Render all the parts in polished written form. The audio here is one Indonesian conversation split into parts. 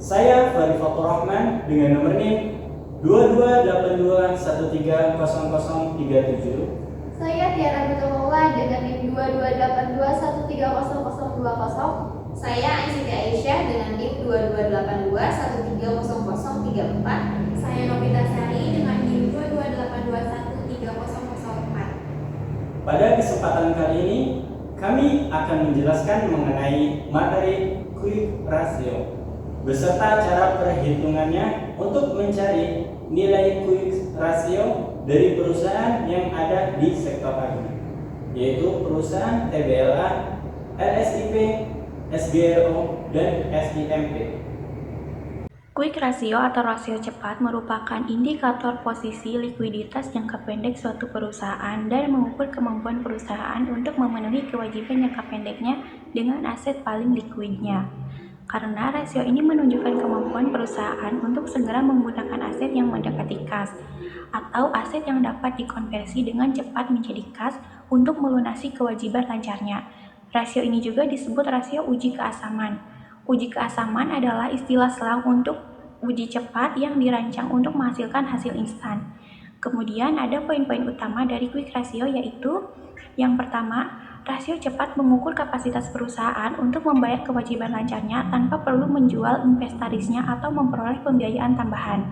Saya Fari Fatur Rahman dengan nomor NIM 2282130037. Saya Tiara Butomola dengan NIM 2282130020. Saya Aisyah Aisyah dengan NIM 2282130034. Saya Novita Sari dengan NIM 2282130004. Pada kesempatan kali ini, kami akan menjelaskan mengenai materi quick ratio beserta cara perhitungannya untuk mencari nilai quick ratio dari perusahaan yang ada di sektor kami, yaitu perusahaan TBLA, LSIP, SGRO, dan SIMP. Quick ratio atau rasio cepat merupakan indikator posisi likuiditas jangka pendek suatu perusahaan dan mengukur kemampuan perusahaan untuk memenuhi kewajiban jangka pendeknya dengan aset paling likuidnya. Karena rasio ini menunjukkan kemampuan perusahaan untuk segera menggunakan aset yang mendekati kas atau aset yang dapat dikonversi dengan cepat menjadi kas untuk melunasi kewajiban lancarnya. Rasio ini juga disebut rasio uji keasaman. Uji keasaman adalah istilah selang untuk uji cepat yang dirancang untuk menghasilkan hasil instan. Kemudian ada poin-poin utama dari quick ratio, yaitu yang pertama, rasio cepat mengukur kapasitas perusahaan untuk membayar kewajiban lancarnya tanpa perlu menjual inventarisnya atau memperoleh pembiayaan tambahan.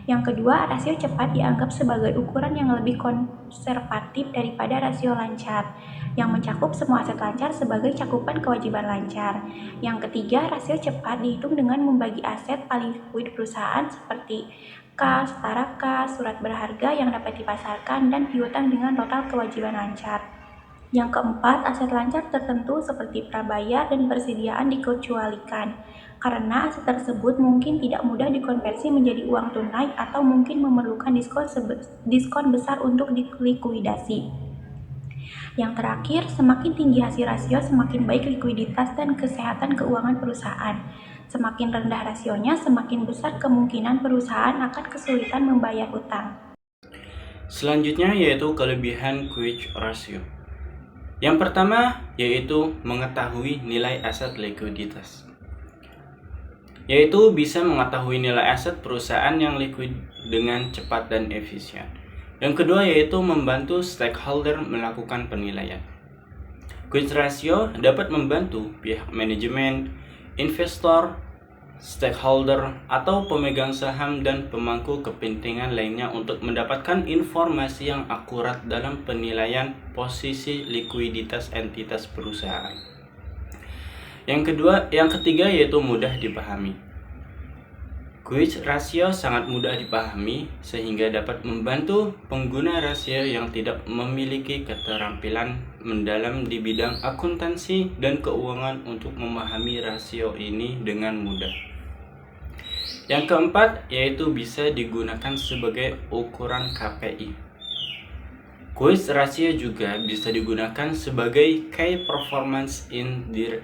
Yang kedua, rasio cepat dianggap sebagai ukuran yang lebih konservatif daripada rasio lancar, yang mencakup semua aset lancar sebagai cakupan kewajiban lancar. Yang ketiga, rasio cepat dihitung dengan membagi aset paling likuid perusahaan seperti kas, setara kas, surat berharga yang dapat dipasarkan, dan piutang dengan total kewajiban lancar. Yang keempat, aset lancar tertentu seperti prabayar dan persediaan dikecualikan, karena aset tersebut mungkin tidak mudah dikonversi menjadi uang tunai atau mungkin memerlukan diskon besar untuk dilikuidasi. Yang terakhir, semakin tinggi hasil rasio, semakin baik likuiditas dan kesehatan keuangan perusahaan. Semakin rendah rasionya, semakin besar kemungkinan perusahaan akan kesulitan membayar utang. Selanjutnya yaitu kelebihan quick ratio. Yang pertama yaitu mengetahui nilai aset likuiditas, yaitu bisa mengetahui nilai aset perusahaan yang likuid dengan cepat dan efisien. Yang kedua yaitu membantu stakeholder melakukan penilaian. Quick ratio dapat membantu pihak manajemen, investor, stakeholder, atau pemegang saham dan pemangku kepentingan lainnya untuk mendapatkan informasi yang akurat dalam penilaian posisi likuiditas entitas perusahaan. Yang ketiga yaitu mudah dipahami. Quick ratio sangat mudah dipahami sehingga dapat membantu pengguna rasio yang tidak memiliki keterampilan mendalam di bidang akuntansi dan keuangan untuk memahami rasio ini dengan mudah. Yang keempat yaitu bisa digunakan sebagai ukuran KPI. Quick ratio juga bisa digunakan sebagai Key Performance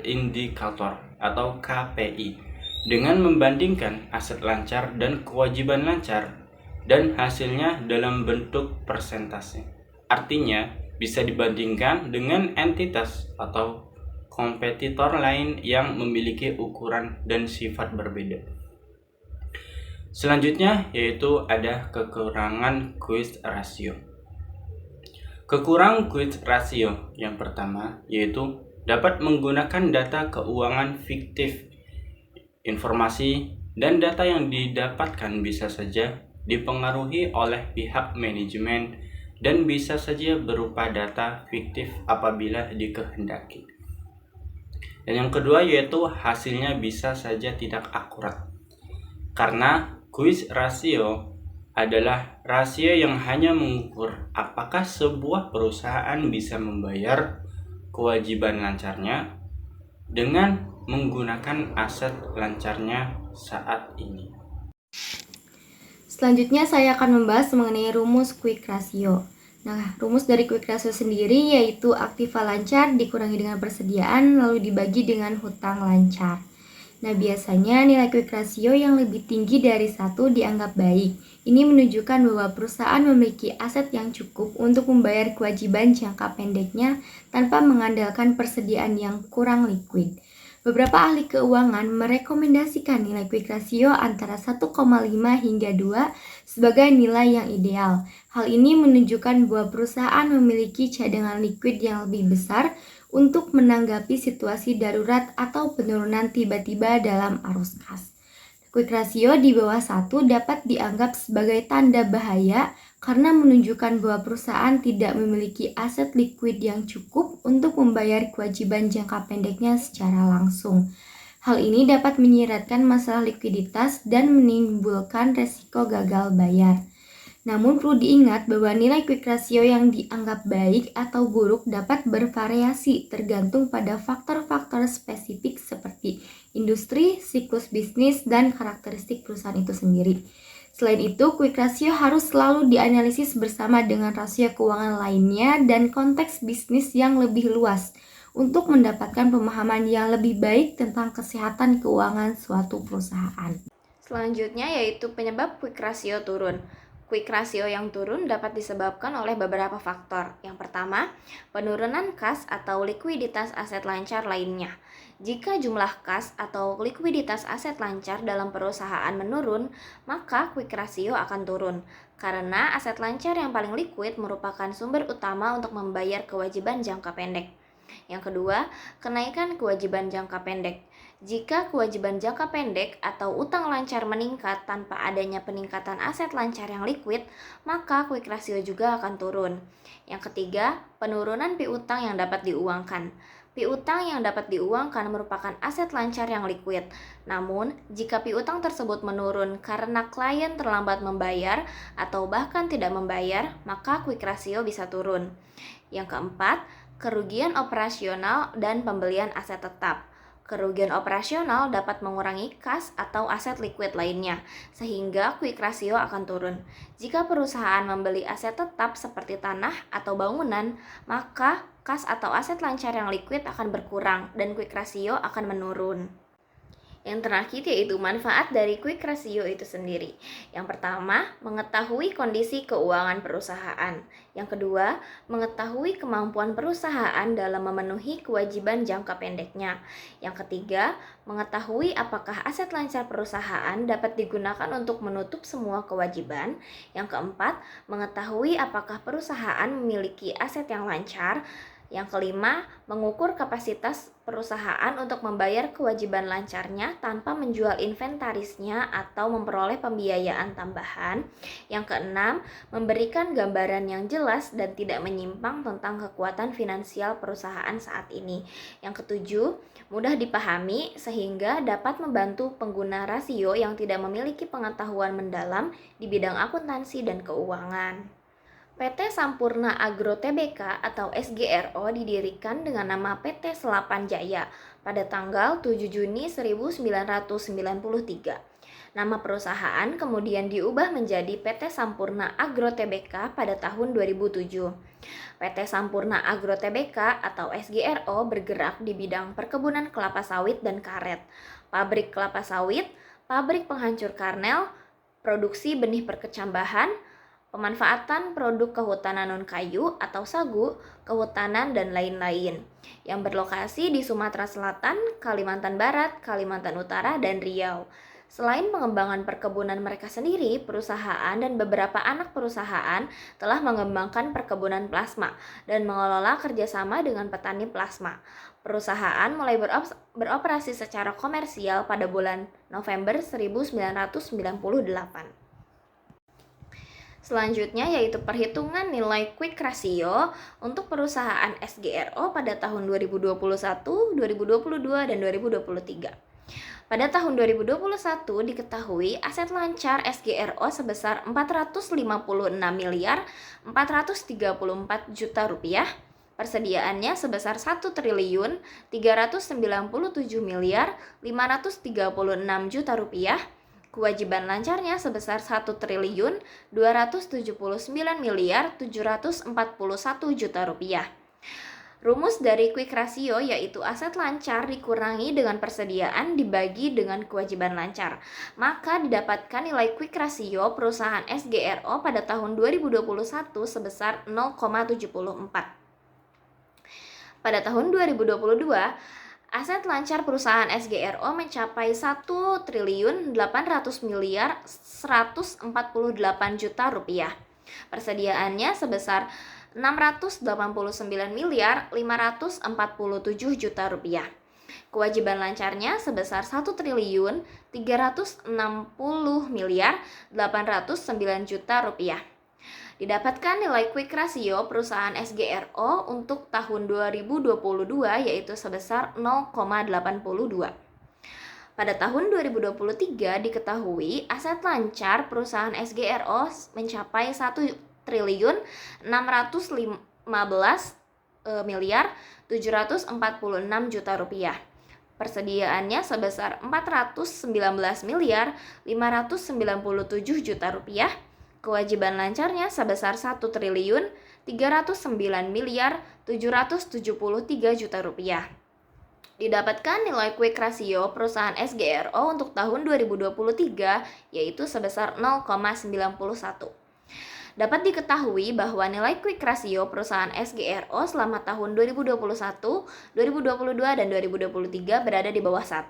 Indicator atau KPI dengan membandingkan aset lancar dan kewajiban lancar dan hasilnya dalam bentuk persentase. Artinya bisa dibandingkan dengan entitas atau kompetitor lain yang memiliki ukuran dan sifat berbeda. Selanjutnya yaitu ada kekurangan quick ratio. Kekurangan quick ratio yang pertama yaitu dapat menggunakan data keuangan fiktif. Informasi dan data yang didapatkan bisa saja dipengaruhi oleh pihak manajemen dan bisa saja berupa data fiktif apabila dikehendaki. Dan yang kedua yaitu hasilnya bisa saja tidak akurat. Karena quick ratio adalah rasio yang hanya mengukur apakah sebuah perusahaan bisa membayar kewajiban lancarnya dengan menggunakan aset lancarnya saat ini. Selanjutnya saya akan membahas mengenai rumus quick ratio. Nah, rumus dari quick ratio sendiri yaitu aktiva lancar dikurangi dengan persediaan lalu dibagi dengan hutang lancar. Nah, biasanya nilai quick ratio yang lebih tinggi dari 1 dianggap baik. Ini menunjukkan bahwa perusahaan memiliki aset yang cukup untuk membayar kewajiban jangka pendeknya tanpa mengandalkan persediaan yang kurang likuid. Beberapa ahli keuangan merekomendasikan nilai quick ratio antara 1,5 hingga 2 sebagai nilai yang ideal. Hal ini menunjukkan bahwa perusahaan memiliki cadangan likuid yang lebih besar untuk menanggapi situasi darurat atau penurunan tiba-tiba dalam arus kas. Quick ratio di bawah 1 dapat dianggap sebagai tanda bahaya karena menunjukkan bahwa perusahaan tidak memiliki aset likuid yang cukup untuk membayar kewajiban jangka pendeknya secara langsung. Hal ini dapat menyiratkan masalah likuiditas dan menimbulkan resiko gagal bayar. Namun perlu diingat bahwa nilai quick ratio yang dianggap baik atau buruk dapat bervariasi tergantung pada faktor-faktor spesifik seperti industri, siklus bisnis, dan karakteristik perusahaan itu sendiri. Selain itu, quick ratio harus selalu dianalisis bersama dengan rasio keuangan lainnya dan konteks bisnis yang lebih luas untuk mendapatkan pemahaman yang lebih baik tentang kesehatan keuangan suatu perusahaan. Selanjutnya yaitu penyebab quick ratio turun. Quick ratio yang turun dapat disebabkan oleh beberapa faktor. Yang pertama, penurunan kas atau likuiditas aset lancar lainnya. Jika jumlah kas atau likuiditas aset lancar dalam perusahaan menurun, maka quick ratio akan turun. Karena aset lancar yang paling likuid merupakan sumber utama untuk membayar kewajiban jangka pendek. Yang kedua, kenaikan kewajiban jangka pendek. Jika kewajiban jangka pendek atau utang lancar meningkat tanpa adanya peningkatan aset lancar yang likuid, maka quick ratio juga akan turun. Yang ketiga, penurunan piutang yang dapat diuangkan. Piutang yang dapat diuangkan merupakan aset lancar yang likuid. Namun, jika piutang tersebut menurun karena klien terlambat membayar atau bahkan tidak membayar, maka quick ratio bisa turun. Yang keempat, kerugian operasional dan pembelian aset tetap. Kerugian operasional dapat mengurangi kas atau aset likuid lainnya, sehingga quick ratio akan turun. Jika perusahaan membeli aset tetap seperti tanah atau bangunan, maka kas atau aset lancar yang likuid akan berkurang dan quick ratio akan menurun. Yang terakhir yaitu manfaat dari quick ratio itu sendiri. Yang pertama, mengetahui kondisi keuangan perusahaan. Yang kedua, mengetahui kemampuan perusahaan dalam memenuhi kewajiban jangka pendeknya. Yang ketiga, mengetahui apakah aset lancar perusahaan dapat digunakan untuk menutup semua kewajiban. Yang keempat, mengetahui apakah perusahaan memiliki aset yang lancar. Yang kelima, mengukur kapasitas perusahaan untuk membayar kewajiban lancarnya tanpa menjual inventarisnya atau memperoleh pembiayaan tambahan. Yang keenam, memberikan gambaran yang jelas dan tidak menyimpang tentang kekuatan finansial perusahaan saat ini. Yang ketujuh, mudah dipahami sehingga dapat membantu pengguna rasio yang tidak memiliki pengetahuan mendalam di bidang akuntansi dan keuangan. PT Sampurna Agro Tbk atau SGRO didirikan dengan nama PT Selapan Jaya pada tanggal 7 Juni 1993. Nama perusahaan kemudian diubah menjadi PT Sampurna Agro Tbk pada tahun 2007. PT Sampurna Agro Tbk atau SGRO bergerak di bidang perkebunan kelapa sawit dan karet, pabrik kelapa sawit, pabrik penghancur karnel, produksi benih perkecambahan, pemanfaatan produk kehutanan non-kayu atau sagu, kehutanan, dan lain-lain, yang berlokasi di Sumatera Selatan, Kalimantan Barat, Kalimantan Utara, dan Riau. Selain pengembangan perkebunan mereka sendiri, perusahaan dan beberapa anak perusahaan telah mengembangkan perkebunan plasma dan mengelola kerjasama dengan petani plasma. Perusahaan mulai beroperasi secara komersial pada bulan November 1998. Selanjutnya yaitu perhitungan nilai quick ratio untuk perusahaan SGRO pada tahun 2021, 2022, dan 2023. Pada tahun 2021 diketahui aset lancar SGRO sebesar 456 miliar 434 juta rupiah, persediaannya sebesar 1 triliun 397 miliar 536 juta rupiah, kewajiban lancarnya sebesar 1 triliun 279 miliar 741 juta rupiah. Rumus dari quick ratio yaitu aset lancar dikurangi dengan persediaan dibagi dengan kewajiban lancar. Maka didapatkan nilai quick ratio perusahaan SGRO pada tahun 2021 sebesar 0,74. Pada tahun 2022, Aset lancar perusahaan SGRO mencapai 1.800.148 juta rupiah. Persediaannya sebesar 689.547 juta rupiah. Kewajiban lancarnya sebesar 1.360.809 juta rupiah. Didapatkan nilai quick ratio perusahaan SGRO untuk tahun 2022 yaitu sebesar 0,82. Pada tahun 2023 diketahui aset lancar perusahaan SGRO mencapai 1.315.746 juta rupiah. Persediaannya sebesar 419.597 juta rupiah. Kewajiban lancarnya sebesar 1.309.773 juta rupiah. Didapatkan nilai quick ratio perusahaan SGRO untuk tahun 2023 yaitu sebesar 0,91. Dapat diketahui bahwa nilai quick ratio perusahaan SGRO selama tahun 2021, 2022, dan 2023 berada di bawah 1,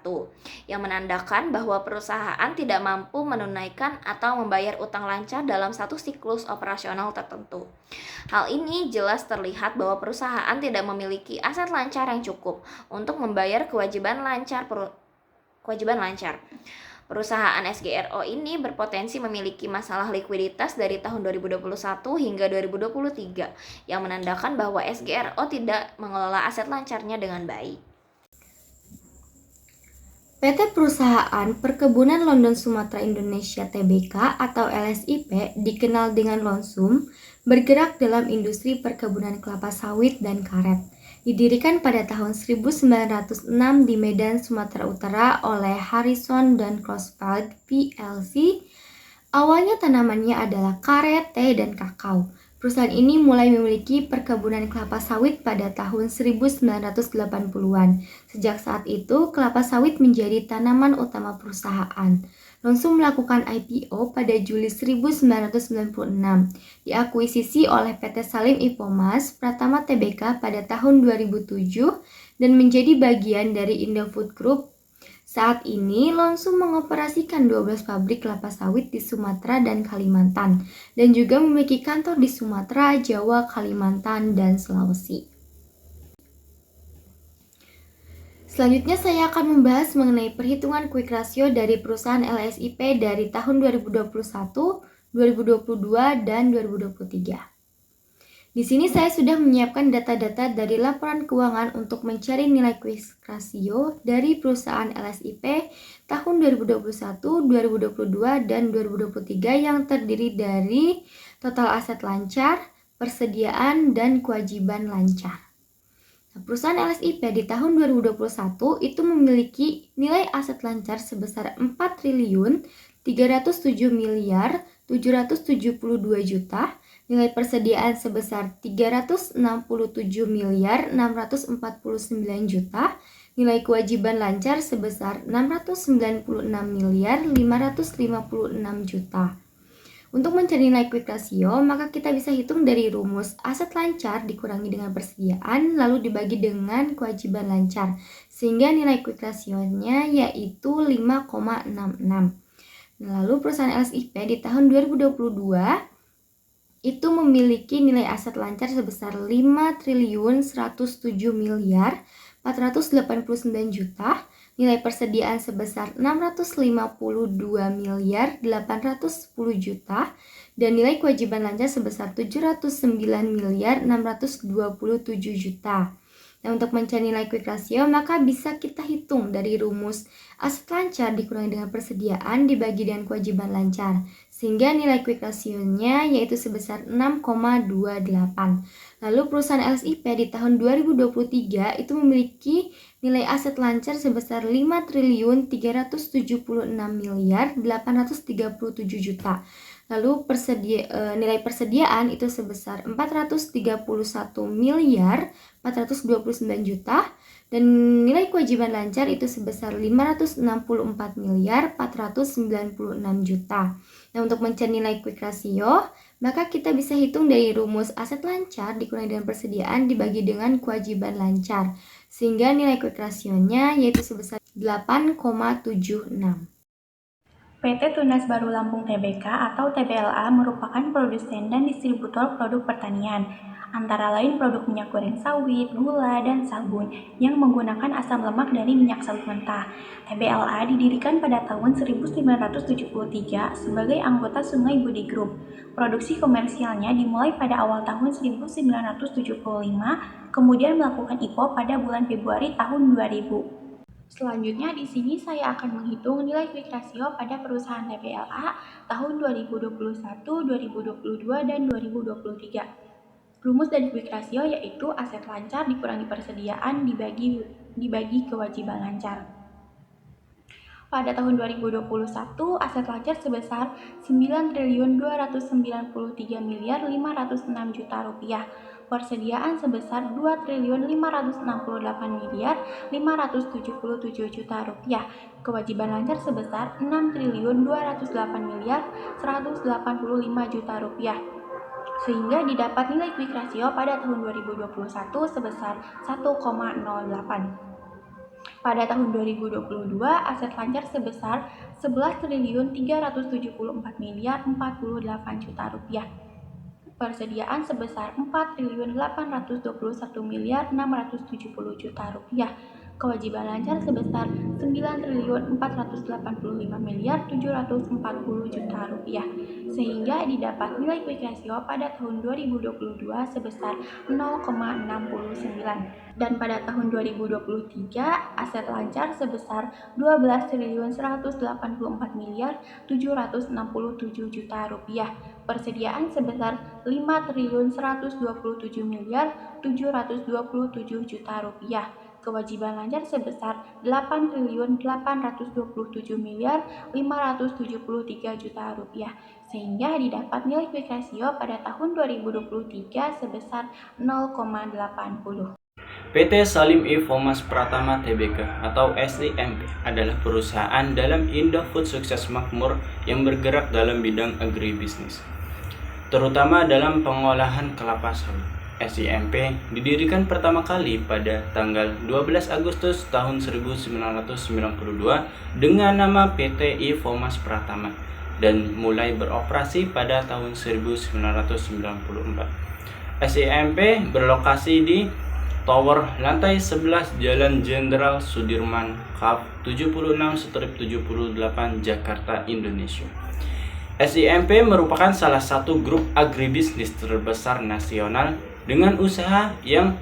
yang menandakan bahwa perusahaan tidak mampu menunaikan atau membayar utang lancar dalam satu siklus operasional tertentu. Hal ini jelas terlihat bahwa perusahaan tidak memiliki aset lancar yang cukup untuk membayar kewajiban lancar. Perusahaan SGRO ini berpotensi memiliki masalah likuiditas dari tahun 2021 hingga 2023, yang menandakan bahwa SGRO tidak mengelola aset lancarnya dengan baik. PT Perusahaan Perkebunan London Sumatera Indonesia Tbk atau LSIP dikenal dengan Lonsum, bergerak dalam industri perkebunan kelapa sawit dan karet. Didirikan pada tahun 1906 di Medan, Sumatera Utara oleh Harrison dan Crosfield plc. Awalnya tanamannya adalah karet, teh, dan kakao. Perusahaan ini mulai memiliki perkebunan kelapa sawit pada tahun 1980-an. Sejak saat itu, kelapa sawit menjadi tanaman utama perusahaan. Lonsum melakukan IPO pada Juli 1996, diakuisisi oleh PT Salim Ipomas Pratama Tbk pada tahun 2007 dan menjadi bagian dari Indofood Group. Saat ini, Lonsum mengoperasikan 12 pabrik kelapa sawit di Sumatera dan Kalimantan, dan juga memiliki kantor di Sumatera, Jawa, Kalimantan, dan Sulawesi. Selanjutnya saya akan membahas mengenai perhitungan quick ratio dari perusahaan LSIP dari tahun 2021, 2022, dan 2023. Di sini saya sudah menyiapkan data-data dari laporan keuangan untuk mencari nilai quick ratio dari perusahaan LSIP tahun 2021, 2022, dan 2023 yang terdiri dari total aset lancar, persediaan, dan kewajiban lancar. Perusahaan LSIP di tahun 2021 itu memiliki nilai aset lancar sebesar 4.307.772 juta, nilai persediaan sebesar 367.649 juta, nilai kewajiban lancar sebesar 696.556 juta. Untuk mencari nilai quick ratio, maka kita bisa hitung dari rumus aset lancar dikurangi dengan persediaan, lalu dibagi dengan kewajiban lancar, sehingga nilai quick ratio-nya yaitu 5,66. Lalu perusahaan LSIP di tahun 2022 itu memiliki nilai aset lancar sebesar 5.107.489 juta, nilai persediaan sebesar 652.810 juta, dan nilai kewajiban lancar sebesar 709.627 juta. Nah, untuk mencari nilai quick ratio, maka bisa kita hitung dari rumus aset lancar dikurangi dengan persediaan dibagi dengan kewajiban lancar, sehingga nilai quick ratio-nya yaitu sebesar 6,28. Lalu perusahaan LSIP di tahun 2023 itu memiliki nilai aset lancar sebesar 5.376.837 juta. Lalu nilai persediaan itu sebesar 431.429 juta, dan nilai kewajiban lancar itu sebesar 564.496 juta. Nah, untuk mencari nilai quick ratio, maka kita bisa hitung dari rumus aset lancar dikurangi dengan persediaan dibagi dengan kewajiban lancar, sehingga nilai quick ratio-nya yaitu sebesar 8,76. PT Tunas Baru Lampung Tbk atau TBLA merupakan produsen dan distributor produk pertanian, antara lain produk minyak goreng sawit, gula, dan sabun yang menggunakan asam lemak dari minyak sawit mentah. TBLA didirikan pada tahun 1973 sebagai anggota Sungai Budi Group. Produksi komersialnya dimulai pada awal tahun 1975, kemudian melakukan IPO pada bulan Februari tahun 2000. Selanjutnya di sini saya akan menghitung nilai quick ratio pada perusahaan TBLA tahun 2021, 2022, dan 2023. Rumus dari quick ratio yaitu aset lancar dikurangi persediaan dibagi kewajiban lancar. Pada tahun 2021, aset lancar sebesar Rp9.293.506.000.000. Persediaan sebesar Rp2.568.577.000.000. Kewajiban lancar sebesar Rp6.208.185.000.000. Sehingga didapat nilai quick ratio pada tahun 2021 sebesar 1,08. Pada tahun 2022, aset lancar sebesar Rp11.374.048.000.000. Persediaan sebesar Rp4.821.670.000.000. Kewajiban lancar sebesar Rp9.485.740.000.000. Sehingga didapat nilai quick ratio pada tahun 2022 sebesar 0,69. Dan pada tahun 2023, aset lancar sebesar Rp12.184.767.000.000. Persediaan sebesar Rp5.127.727.000.000. Kewajiban lancar sebesar Rp8.827.573.000.000. Sehingga didapat nilai quick ratio pada tahun 2023 sebesar 0,80. PT Salim E-Fomas Pratama Tbk atau SIMP adalah perusahaan dalam Indofood Sukses Makmur yang bergerak dalam bidang agribisnis, terutama dalam pengolahan kelapa sawit. SIMP didirikan pertama kali pada tanggal 12 Agustus tahun 1992 dengan nama PT E-Fomas Pratama dan mulai beroperasi pada tahun 1994. SIMP berlokasi di Tower lantai 11 Jalan Jenderal Sudirman, Kaf 76/78 Jakarta, Indonesia. SIMP merupakan salah satu grup agribisnis terbesar nasional dengan usaha yang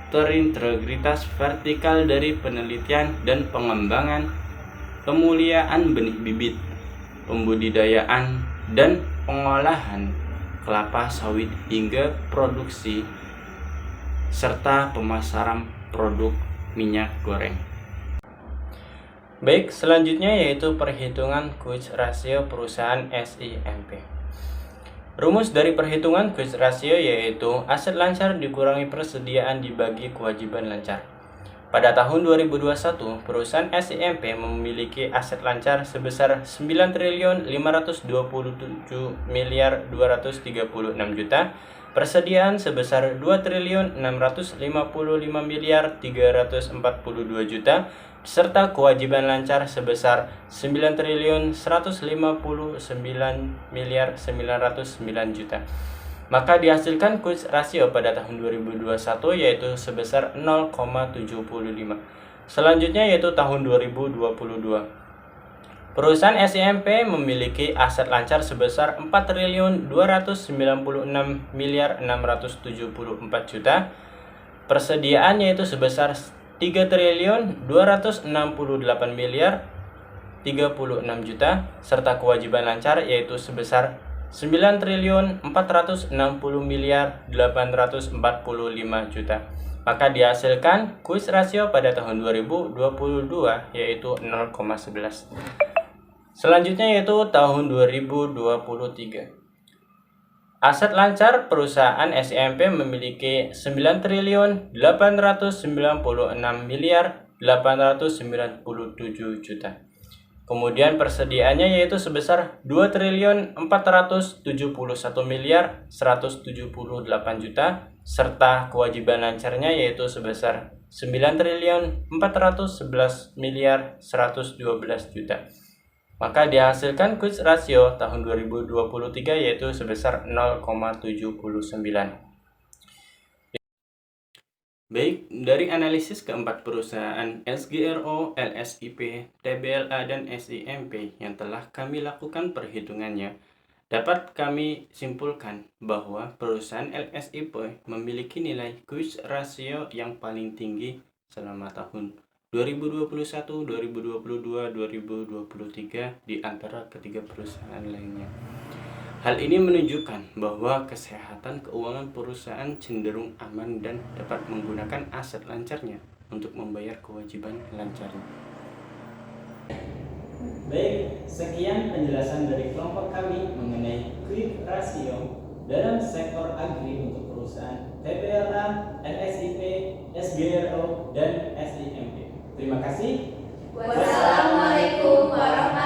terintegritas vertikal dari penelitian dan pengembangan, pemuliaan benih bibit, pembudidayaan dan pengolahan kelapa sawit hingga produksi serta pemasaran produk minyak goreng. Baik, selanjutnya yaitu perhitungan quick ratio perusahaan SIMP. Rumus dari perhitungan quick ratio yaitu aset lancar dikurangi persediaan dibagi kewajiban lancar. Pada tahun 2021, perusahaan SIMP memiliki aset lancar sebesar Rp9.527.236.000.000, persediaan sebesar Rp2.655.342.000.000, serta kewajiban lancar sebesar Rp9.159.909.000.000. Maka dihasilkan quick ratio pada tahun 2021 yaitu sebesar 0,75. Selanjutnya yaitu tahun 2022. Perusahaan SIMP memiliki aset lancar sebesar Rp4.296.674.000.000. Persediaan yaitu sebesar Rp3.268.036.000.000, serta kewajiban lancar yaitu sebesar Rp9.460.845.000.000. Maka dihasilkan quick ratio pada tahun 2022 yaitu 0,11. Selanjutnya yaitu tahun 2023. Aset lancar perusahaan SIMP memiliki Rp9.896.897.000.000. Kemudian persediaannya yaitu sebesar Rp2.471.178.000.000, serta kewajiban lancarnya yaitu sebesar 9.411.112.000.000. Maka dihasilkan quick rasio tahun 2023 yaitu sebesar 0,79. Baik, dari analisis keempat perusahaan SGRO, LSIP, TBLA, dan SIMP yang telah kami lakukan perhitungannya, dapat kami simpulkan bahwa perusahaan LSIP memiliki nilai quick rasio yang paling tinggi selama tahun 2021, 2022, 2023 di antara ketiga perusahaan lainnya. Hal ini menunjukkan bahwa kesehatan keuangan perusahaan cenderung aman dan dapat menggunakan aset lancarnya untuk membayar kewajiban lancarnya. Baik, sekian penjelasan dari kelompok kami mengenai quick rasio dalam sektor agri untuk perusahaan TBLA, LSIP, SGRO, dan SIMP. Terima kasih. Wassalamualaikum warahmatullahi